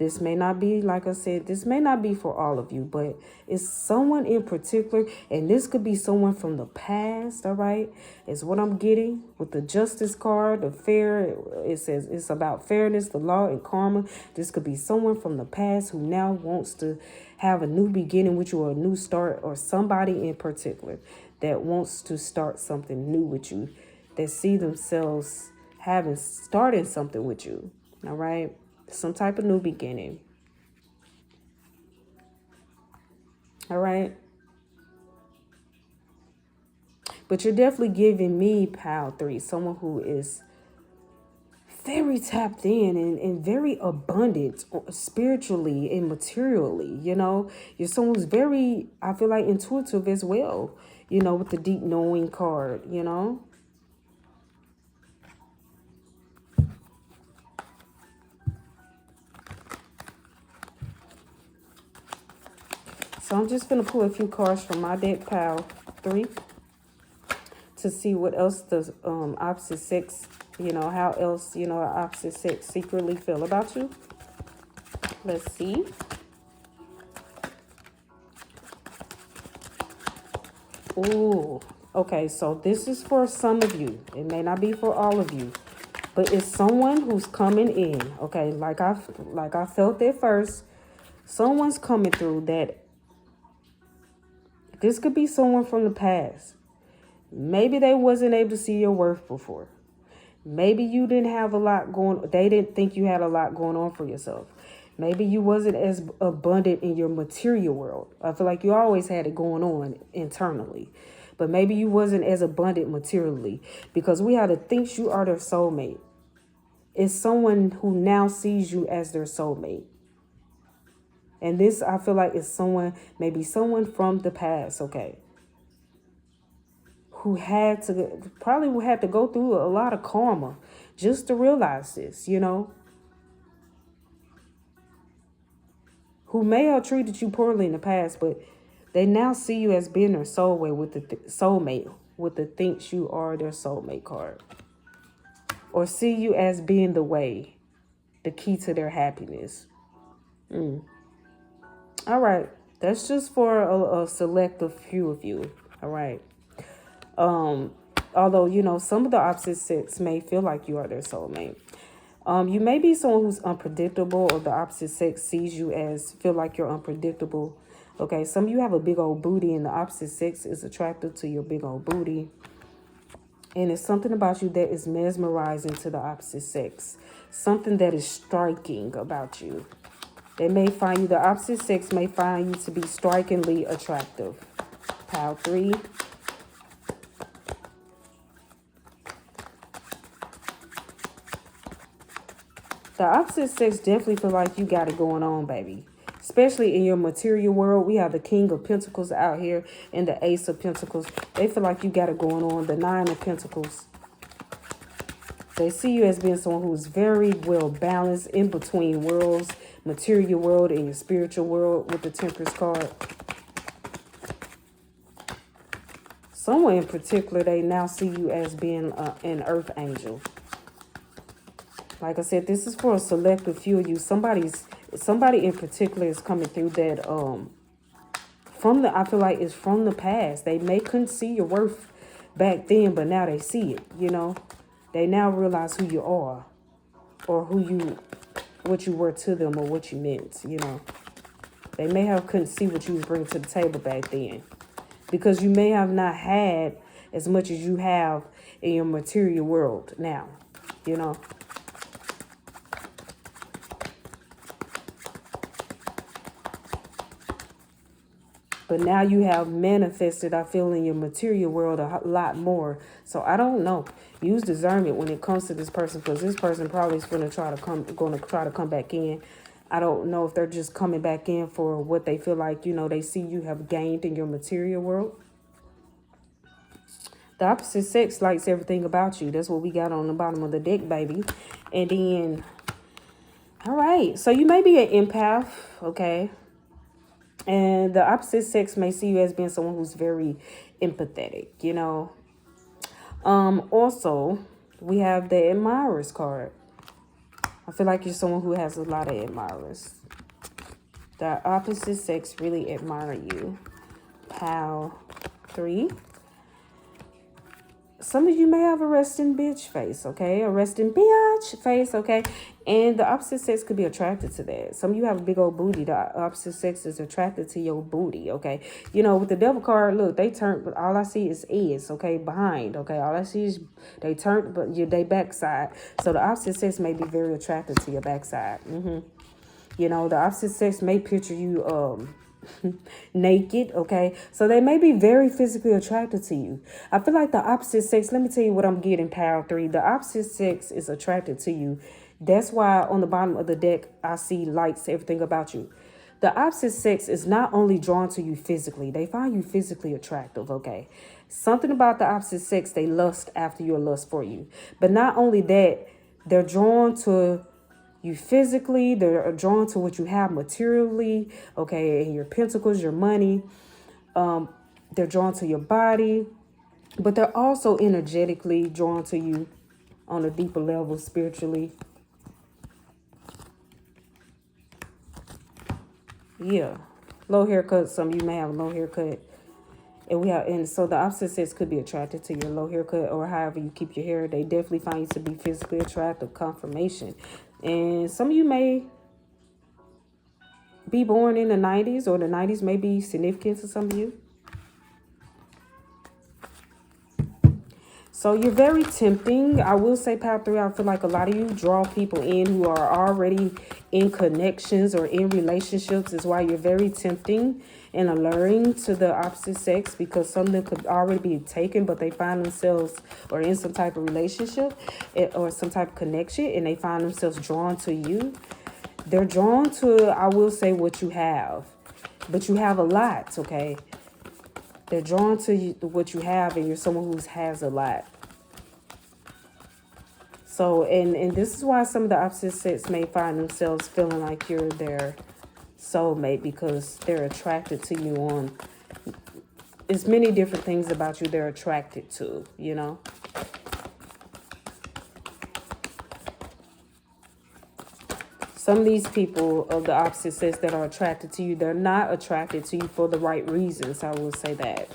This may not be, like I said, this may not be for all of you, but it's someone in particular, and this could be someone from the past, all right? Is what I'm getting with the Justice card, the fair. It says it's about fairness, the law, and karma. This could be someone from the past who now wants to have a new beginning with you, or a new start, or somebody in particular that wants to start something new with you, that see themselves starting something with you, all right? Some type of new beginning. All right. But you're definitely giving me, pile 3, someone who is very tapped in and very abundant spiritually and materially. You're someone who's very, I feel like, intuitive as well, with the Deep Knowing card, So I'm just going to pull a few cards from my deck, pile 3, to see what else the opposite sex, how else, opposite sex secretly feel about you. Let's see. Ooh, okay, so this is for some of you. It may not be for all of you, but it's someone who's coming in. Okay, like I felt at first, someone's coming through that. This could be someone from the past. Maybe they wasn't able to see your worth before. Maybe you didn't have a lot going. They didn't think you had a lot going on for yourself. Maybe you wasn't as abundant in your material world. I feel like you always had it going on internally. But maybe you wasn't as abundant materially, because we have to think you are their soulmate. It's someone who now sees you as their soulmate. And this, I feel like, is someone, maybe someone from the past, okay, who probably had to go through a lot of karma just to realize this, you know, who may have treated you poorly in the past, but they now see you as being their soulmate with the soulmate, with the thinks you are their soulmate card, or see you as being the way, the key to their happiness. All right, that's just for a selective few of you. All right. Although, you know, some of the opposite sex may feel like you are their soulmate. You may be someone who's unpredictable, or the opposite sex sees you as, feel like you're unpredictable. Okay, some of you have a big old booty, and the opposite sex is attracted to your big old booty. And it's something about you that is mesmerizing to the opposite sex. Something that is striking about you. They may find you, the opposite sex may find you to be strikingly attractive. Pile 3. The opposite sex definitely feel like you got it going on, baby. Especially in your material world. We have the King of Pentacles out here and the Ace of Pentacles. They feel like you got it going on. The Nine of Pentacles. They see you as being someone who's very well balanced in between worlds. Material world and your spiritual world with the Temperance card. Someone in particular, they now see you as being an earth angel. Like I said, this is for a selective few of you. Somebody in particular is coming through that I feel like it's from the past. They may couldn't see your worth back then, but now they see it, you know. They now realize who you are, or what you were to them, or what you meant, you know. They may have couldn't see what you was bringing to the table back then, because you may have not had as much as you have in your material world now, you know. But now you have manifested, I feel, in your material world a lot more. So I don't know. Use discernment when it comes to this person, because this person probably is going to try to come back in. I don't know if they're just coming back in for what they feel like, you know, they see you have gained in your material world. The opposite sex likes everything about you. That's what we got on the bottom of the deck, baby. And then, all right. So you may be an empath, okay? And the opposite sex may see you as being someone who's very empathetic, you know. Also, we have the admirers card. I feel like you're someone who has a lot of admirers. The opposite sex really admire you. Pile 3. Some of you may have a resting bitch face, okay? A resting bitch face, okay? And the opposite sex could be attracted to that. Some of you have a big old booty. The opposite sex is attracted to your booty, okay? You know, with the devil card, look, they turn, but all I see is ears, okay? Behind, okay? All I see is they turn, but they backside. So the opposite sex may be very attracted to your backside. You know, the opposite sex may picture you, naked, okay? So they may be very physically attracted to you. I feel like the opposite sex, let me tell you what I'm getting, pile 3. The opposite sex is attracted to you. That's why on the bottom of the deck, I see lights, everything about you. The opposite sex is not only drawn to you physically, they find you physically attractive, okay? Something about the opposite sex, they lust after you or lust for you. But not only that, they're drawn to you physically, they're drawn to what you have materially, okay, and your pentacles, your money. They're drawn to your body, but they're also energetically drawn to you on a deeper level, spiritually. Yeah, low haircut. Some of you may have a low haircut, and so the opposite sex could be attracted to your low haircut, or however you keep your hair. They definitely find you to be physically attractive. Confirmation. And some of you may be born in the 90s, or the 90s may be significant to some of you. So you're very tempting. I will say, pile 3, I feel like a lot of you draw people in who are already in connections or in relationships. Is why you're very tempting and alluring to the opposite sex, because some of them could already be taken, but they find themselves or in some type of relationship or some type of connection, and they find themselves drawn to you. They're drawn to, I will say, what you have. But you have a lot, okay? They're drawn to what you have, and you're someone who has a lot. So, and this is why some of the opposite sex may find themselves feeling like you're their soulmate, because they're attracted to you on, there's many different things about you they're attracted to, you know. Some of these people of the opposite sex that are attracted to you, they're not attracted to you for the right reasons, I will say that.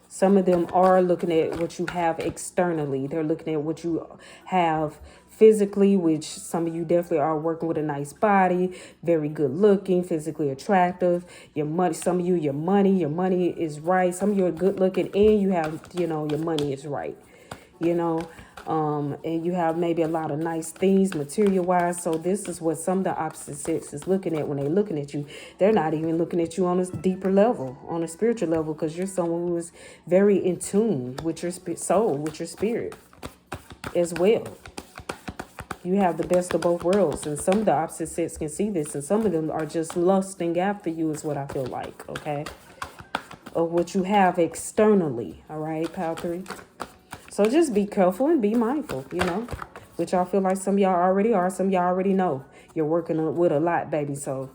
Some of them are looking at what you have externally. They're looking at what you have physically, which some of you definitely are working with a nice body, very good looking, physically attractive. Your money, some of you, your money is right. Some of you are good looking and you have, you know, your money is right, you know. And you have maybe a lot of nice things material wise. So this is what some of the opposite sex is looking at when they're looking at you. They're not even looking at you on a deeper level, on a spiritual level, because you're someone who is very in tune with your soul, with your spirit as well. You have the best of both worlds, and some of the opposite sex can see this, and some of them are just lusting after you is what I feel like, okay? Of what you have externally, all right, Pile 3? So just be careful and be mindful, you know, which I feel like some of y'all already are. Some of y'all already know you're working with a lot, baby. So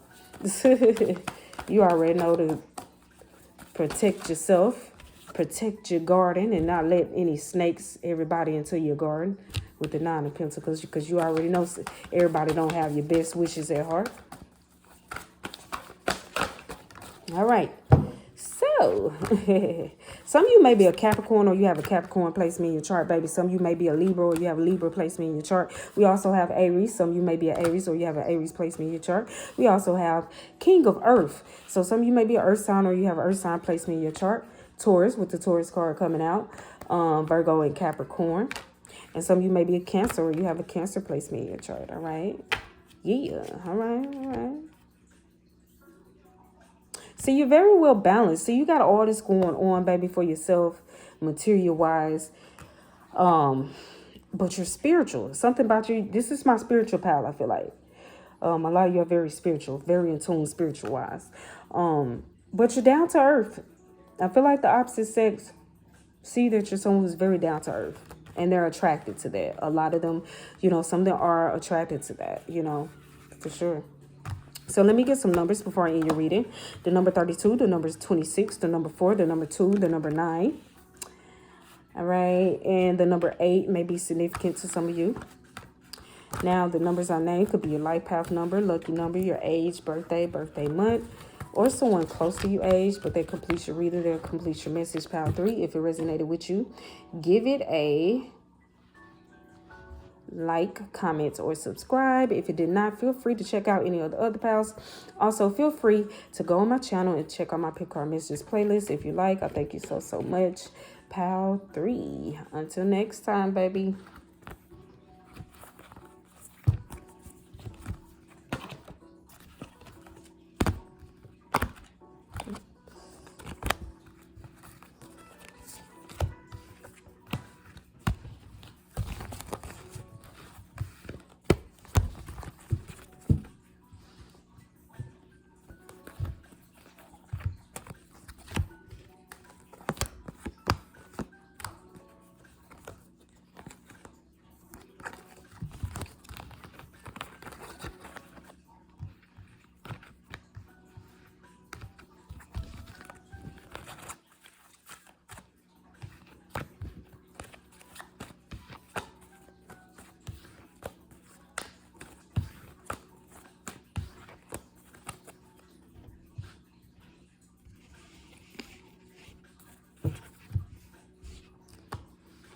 you already know to protect yourself, protect your garden, and not let any snakes, everybody into your garden with the 9 of Pentacles, because you already know everybody don't have your best wishes at heart. All right. So, some of you may be a Capricorn, or you have a Capricorn placement in your chart, baby. Some of you may be a Libra, or you have a Libra placement in your chart. We also have Aries. Some of you may be an Aries, or you have an Aries placement in your chart. We also have King of Earth. So some of you may be an Earth sign, or you have an Earth sign placement in your chart. Taurus, with the Taurus card coming out. Virgo and Capricorn. And some of you may be a Cancer, or you have a Cancer placement in your chart. All right. Yeah. All right. All right. So you're very well balanced. So you got all this going on, baby, for yourself, material-wise. But you're spiritual. Something about you. This is my spiritual pal, I feel like. A lot of you are very spiritual, very in tune spiritual-wise. But you're down to earth. I feel like the opposite sex see that you're someone who's very down to earth. And they're attracted to that. A lot of them, you know, some of them are attracted to that, you know, for sure. So let me get some numbers before I end your reading. The number 32, the number 26, the number 4, the number 2, the number 9. All right. And the number 8 may be significant to some of you. Now, the numbers I named could be your life path number, lucky number, your age, birthday month, or someone close to your age, but they complete your reader, they'll complete your message, Pile 3. If it resonated with you, give it a like, comment, or subscribe. If it did not, feel free to check out any of the other pals. Also, feel free to go on my channel and check out my pick card messages playlist if you like. I thank you so much. Pal 3. Until next time, baby.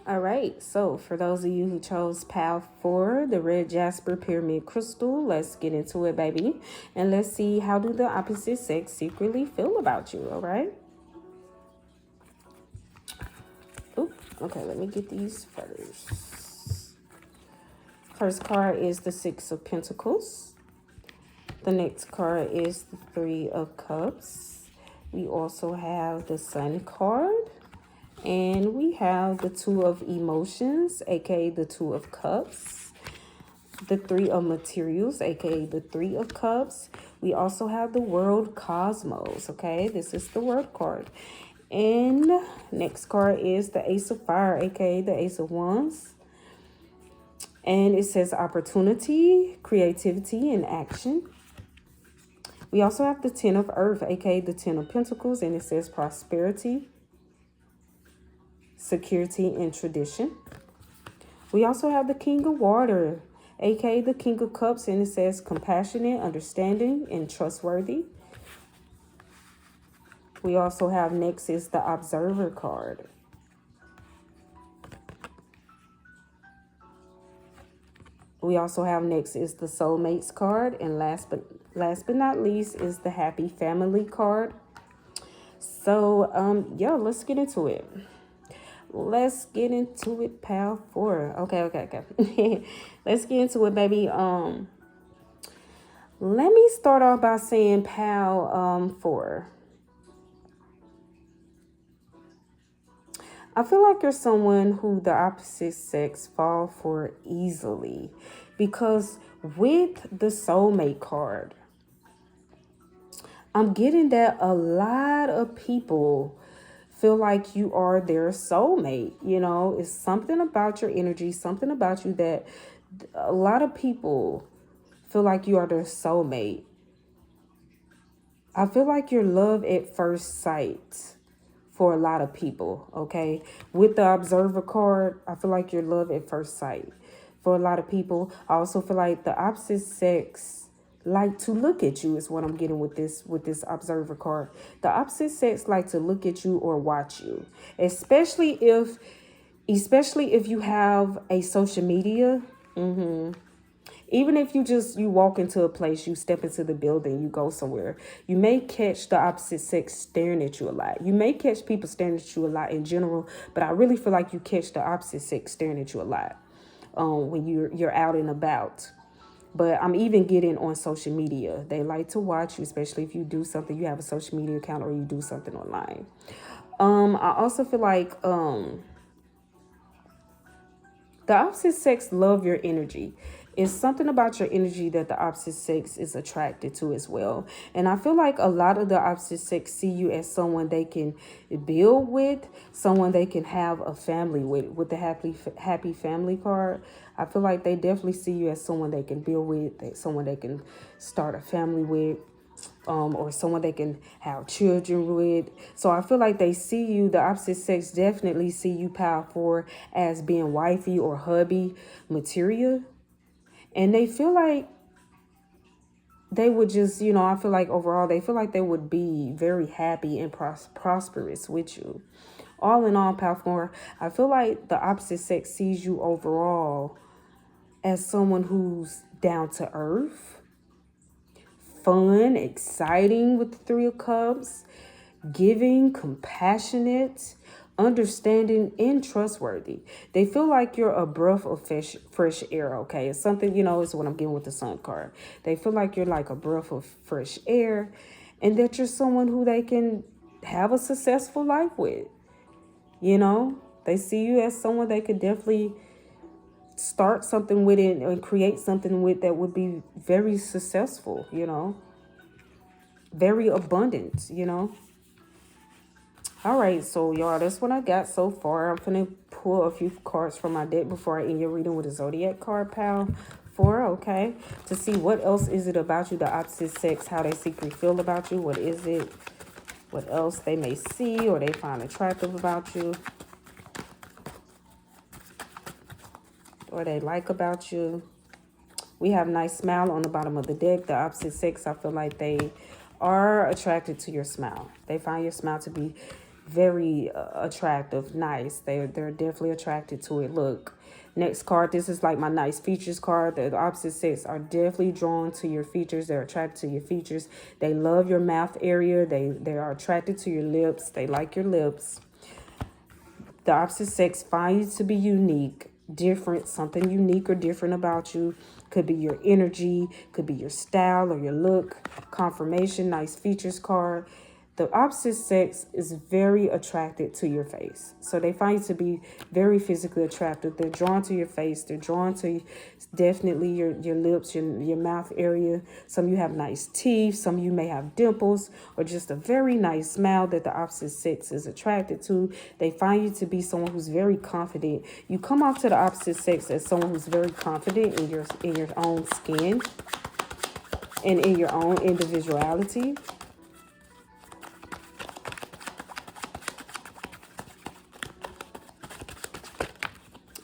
All right, so for those of you who chose Pal 4, the red Jasper pyramid crystal, let's get into it, baby. And let's see, how do the opposite sex secretly feel about you, all right? Oop, okay, let me get these first. First card is the 6 of Pentacles. The next card is the 3 of Cups. We also have the Sun card. And we have the 2 of Emotions, aka the 2 of Cups. the Three of Materials, aka the Three of Cups. We also have the World Cosmos, okay? This is the World card. And next card is the Ace of Fire, aka the Ace of Wands. And it says opportunity, creativity, and action. We also have the Ten of Earth, aka the Ten of Pentacles, and it says prosperity, security, and tradition. We also have the King of Water, aka the King of Cups, and it says compassionate, understanding, and trustworthy. We also have next is the Observer card. We also have next is the Soulmates card, and last but not least is the Happy Family card. So yeah, let's get into it. Let's get into it, pal. 4. Okay. Let's get into it, baby. Let me start off by saying, pal, 4. I feel like you're someone who the opposite sex fall for easily, because with the Soulmate card, I'm getting that a lot of people feel like you are their soulmate. You know, it's something about your energy, something about you that a lot of people feel like you are their soulmate. I feel like you're love at first sight for a lot of people, okay? With the Observer card, I feel like you're love at first sight for a lot of people. I also feel like the opposite sex like to look at you is what I'm getting with this Observer card. The opposite sex like to look at you or watch you, especially if you have a social media. Even if you walk into a place, you step into the building, you go somewhere, you may catch the opposite sex staring at you a lot. You may catch people staring at you a lot in general, but I really feel like you catch the opposite sex staring at you a lot when you're out and about. But I'm even getting on social media. They like to watch you, especially if you do something, you have a social media account or you do something online. I also feel like the opposite sex love your energy. It's something about your energy that the opposite sex is attracted to as well. And I feel like a lot of the opposite sex see you as someone they can build with, someone they can have a family with the happy family card. I feel like they definitely see you as someone they can build with, someone they can start a family with. Or someone they can have children with. So I feel like they see you, the opposite sex definitely see you, pal 4, as being wifey or hubby material. And they feel like they would just, I feel like overall, they feel like they would be very happy and prosperous with you. All in all, pal 4, I feel like the opposite sex sees you overall as someone who's down to earth, fun, exciting with the 3 of Cups, giving, compassionate, understanding, and trustworthy. They feel like you're a breath of fresh air, okay? It's something, it's what I'm getting with the Sun card. They feel like you're like a breath of fresh air, and that you're someone who they can have a successful life with. They see you as someone they could definitely start something with it and create something with that would be very successful, very abundant, All right, so y'all, that's what I got so far. I'm gonna pull a few cards from my deck before I end your reading with a Zodiac card, pal 4, okay? To see what else is it about you, the opposite sex, how they secretly feel about you, what is it, what else they may see or they find attractive about you, or they like about you. We have nice smile on the bottom of the deck. The opposite sex, I feel like they are attracted to your smile. They find your smile to be very attractive, nice. They're definitely attracted to it. Look, next card, this is like my nice features card. The opposite sex are definitely drawn to your features. They're attracted to your features. They love your mouth area. They are attracted to your lips. They like your lips. The opposite sex find you to be unique, different, something unique or different about you. Could be your energy, could be your style or your look. Confirmation, nice features card. The opposite sex is very attracted to your face. So they find you to be very physically attractive. They're drawn to your face. They're drawn to definitely your lips, your mouth area. Some of you have nice teeth. Some of you may have dimples or just a very nice smile that the opposite sex is attracted to. They find you to be someone who's very confident. You come off to the opposite sex as someone who's very confident in your own skin and in your own individuality.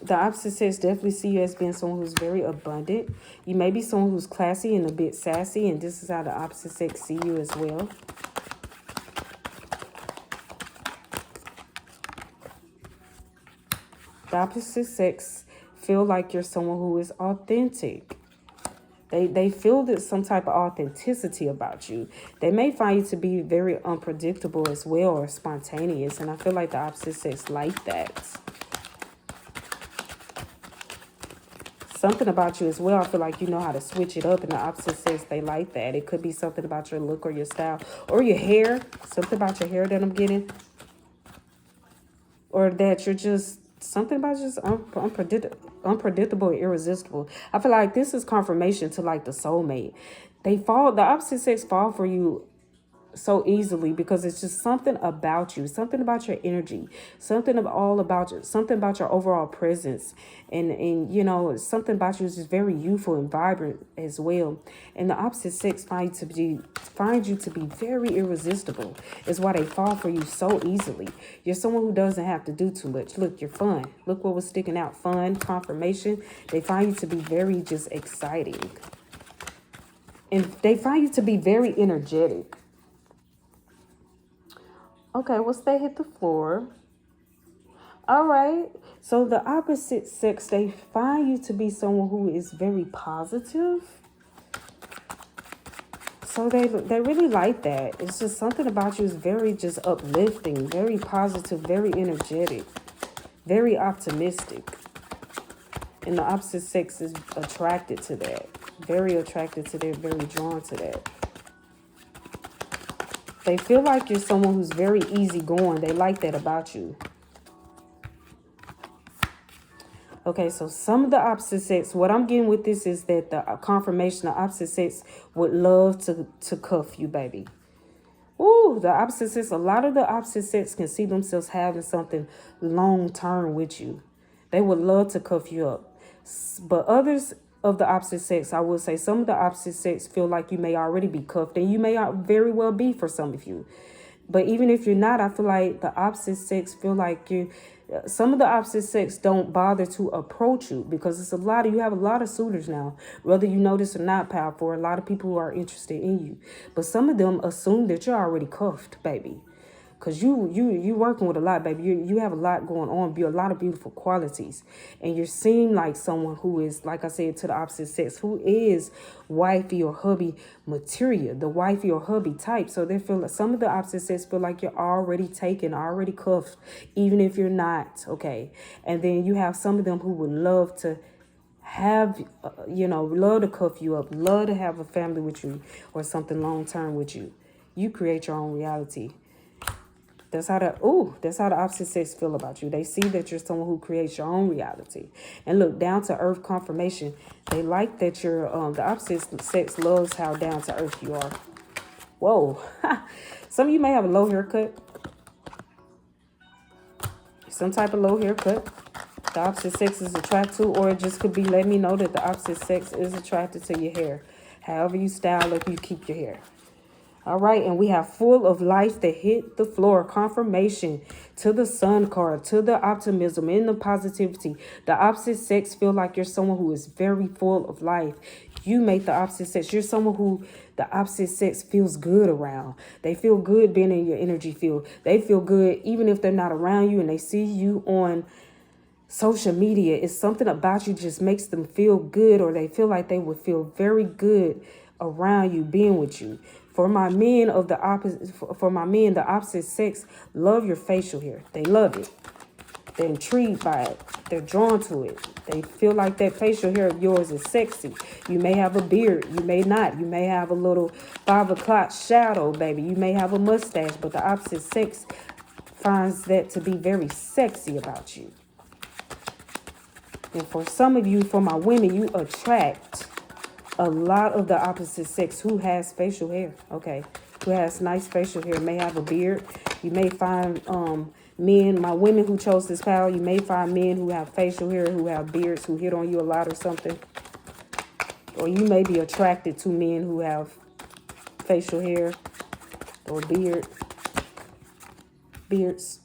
The opposite sex definitely see you as being someone who's very abundant. You may be someone who's classy and a bit sassy, and this is how the opposite sex see you as well. The opposite sex feel like you're someone who is authentic. They feel that some type of authenticity about you. They may find you to be very unpredictable as well, or spontaneous, and I feel like the opposite sex like that. Something about you as well, I feel like you know how to switch it up, and the opposite sex, they like that. It could be something about your look or your style or your hair. Something about your hair that I'm getting. Or that you're just, something about just unpredictable and irresistible. I feel like this is confirmation to like the soulmate. The opposite sex fall for you so easily because it's just something about you, something about your energy, something about you, something about your overall presence, and you know, something about you is just very youthful and vibrant as well. And the opposite sex find you to be very irresistible. Is why they fall for you so easily. You're someone who doesn't have to do too much. Look, you're fun. Look what was sticking out. Fun, confirmation. They find you to be very just exciting, and they find you to be very energetic. Okay, once they hit the floor. All right. So the opposite sex, they find you to be someone who is very positive. So they really like that. It's just something about you is very just uplifting, very positive, very energetic, very optimistic. And the opposite sex is attracted to that. Very attracted to that, very drawn to that. They feel like you're someone who's very easygoing. They like that about you. Okay, so some of the opposite sex, what I'm getting with this is that the confirmation of opposite sex would love to cuff you, baby. Ooh, the opposite sex, a lot of the opposite sex can see themselves having something long-term with you. They would love to cuff you up. But others of the opposite sex, I will say some of the opposite sex feel like you may already be cuffed, and you may very well be for some of you. But even if you're not, I feel like the opposite sex feel like some of the opposite sex don't bother to approach you because you have a lot of suitors now, whether you know this or not, pal, for a lot of people who are interested in you. But some of them assume that you're already cuffed, baby. Because you working with a lot, baby. You have a lot going on, a lot of beautiful qualities. And you seem like someone who is, like I said, to the opposite sex, who is wifey or hubby material, the wifey or hubby type. So they feel like some of the opposite sex feel like you're already taken, already cuffed, even if you're not, okay? And then you have some of them who would love to have, love to cuff you up, love to have a family with you or something long-term with you. You create your own reality. That's how the opposite sex feel about you. They see that you're someone who creates your own reality. And look, down to earth confirmation. They like that you're, the opposite sex loves how down to earth you are. Whoa. Some of you may have a low haircut. Some type of low haircut. The opposite sex is attracted to, or it just could be letting me know that the opposite sex is attracted to your hair. However you style it, you keep your hair. All right, and we have full of life that hit the floor. Confirmation to the sun card, to the optimism and the positivity. The opposite sex feel like you're someone who is very full of life. You make the opposite sex. You're someone who the opposite sex feels good around. They feel good being in your energy field. They feel good even if they're not around you and they see you on social media. It's something about you just makes them feel good, or they feel like they would feel very good around you, being with you. For my men, the opposite sex love your facial hair. They love it. They're intrigued by it. They're drawn to it. They feel like that facial hair of yours is sexy. You may have a beard. You may not. You may have a little 5 o'clock shadow, baby. You may have a mustache, but the opposite sex finds that to be very sexy about you. And for some of you, for my women, you attract a lot of the opposite sex who has facial hair, okay? Who has nice facial hair, may have a beard. You may find men, my women who chose this pile, you may find men who have facial hair, who have beards, who hit on you a lot or something. Or you may be attracted to men who have facial hair or beards.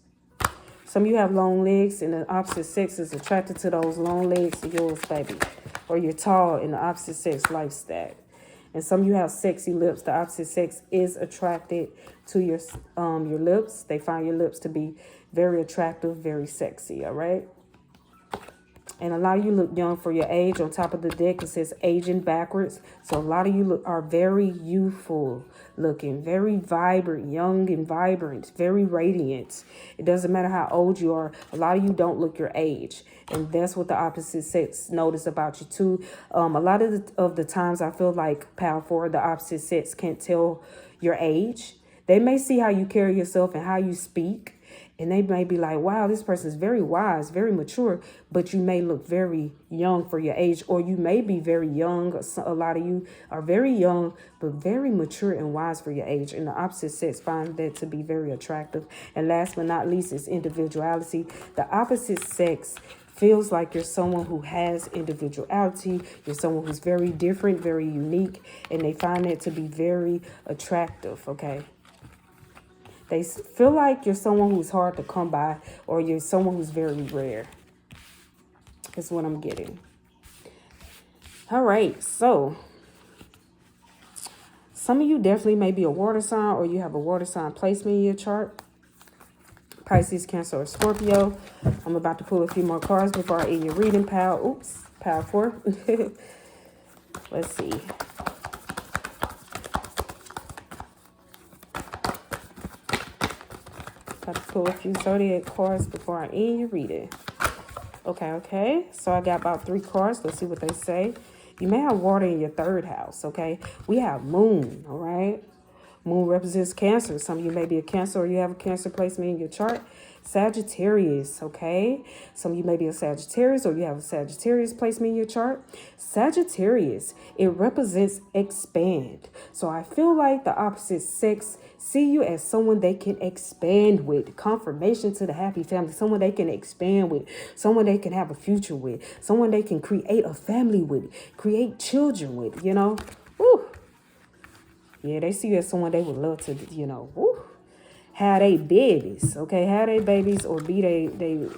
Some of you have long legs and the opposite sex is attracted to those long legs of yours, baby. Or you're tall and the opposite sex lifestyle. And some of you have sexy lips. The opposite sex is attracted to your lips. They find your lips to be very attractive, very sexy, all right? And a lot of you look young for your age. On top of the deck, it says aging backwards. So a lot of you are very youthful looking, very vibrant, young and vibrant, very radiant. It doesn't matter how old you are. A lot of you don't look your age. And that's what the opposite sex notice about you too. A lot of the times I feel like, Pal 4, the opposite sex can't tell your age. They may see how you carry yourself and how you speak. And they may be like, wow, this person is very wise, very mature, but you may look very young for your age, or you may be very young. A lot of you are very young, but very mature and wise for your age. And the opposite sex finds that to be very attractive. And last but not least is individuality. The opposite sex feels like you're someone who has individuality. You're someone who's very different, very unique, and they find that to be very attractive, okay? They feel like you're someone who's hard to come by, or you're someone who's very rare. That's what I'm getting. All right, so some of you definitely may be a water sign, or you have a water sign placement in your chart. Pisces, Cancer, or Scorpio. I'm about to pull a few more cards before I end your reading, pal. Oops, pal 4. Let's see. Got to pull a few zodiac cards before I end your reading. Okay. So I got about 3 cards. Let's see what they say. You may have water in your 3rd house, okay? We have moon, all right? Moon represents Cancer. Some of you may be a Cancer, or you have a Cancer placement in your chart. Sagittarius, okay? Some of you may be a Sagittarius, or you have a Sagittarius placement in your chart. Sagittarius, it represents expand. So I feel like the opposite sex see you as someone they can expand with. Confirmation to the happy family. Someone they can expand with. Someone they can have a future with. Someone they can create a family with. Create children with, you know? Woo! Yeah, they see you as someone they would love to, you know, woo, have they babies, okay? Have they babies, or be they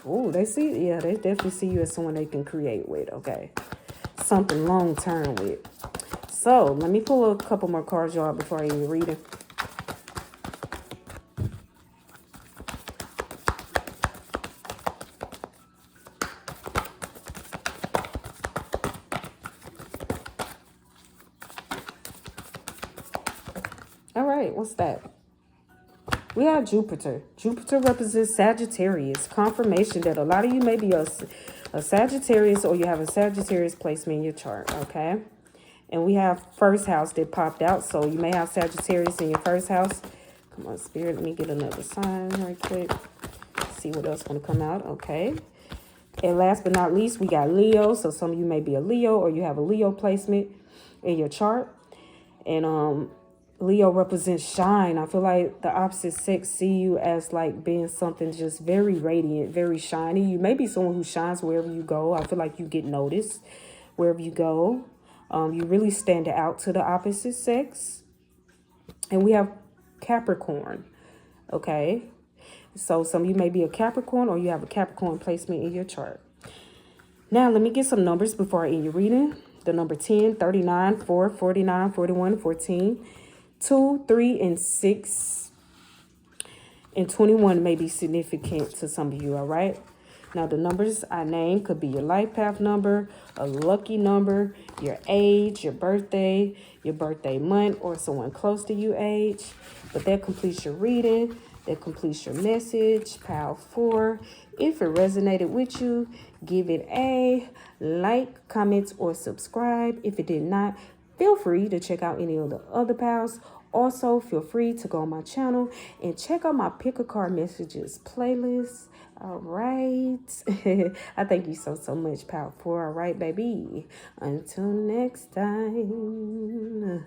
oh, they see, yeah, they definitely see you as someone they can create with, okay? Something long term with. So let me pull a couple more cards, y'all, before I even read it. All right, what's that? We have Jupiter. Jupiter represents Sagittarius. Confirmation that a lot of you may be a Sagittarius, or you have a Sagittarius placement in your chart, okay? And we have 1st house that popped out. So you may have Sagittarius in your 1st house. Come on, Spirit. Let me get another sign right quick. See what else going to come out. Okay. And last but not least, we got Leo. So some of you may be a Leo, or you have a Leo placement in your chart. And Leo represents shine. I feel like the opposite sex see you as like being something just very radiant, very shiny. You may be someone who shines wherever you go. I feel like you get noticed wherever you go. You really stand out to the opposite sex. And we have Capricorn. Okay. So some of you may be a Capricorn, or you have a Capricorn placement in your chart. Now, let me get some numbers before I end your reading. The number 10, 39, 4, 49, 41, 14, 2, 3, and 6, and 21 may be significant to some of you, all right? Now, the numbers I named could be your life path number, a lucky number, your age, your birthday month, or someone close to you age. But that completes your reading. That completes your message, pile 4. If it resonated with you, give it a like, comment, or subscribe. If it did not, feel free to check out any of the other piles. Also, feel free to go on my channel and check out my Pick a Card Messages playlist. All right. I thank you so much, pile 4. All right, baby. Until next time.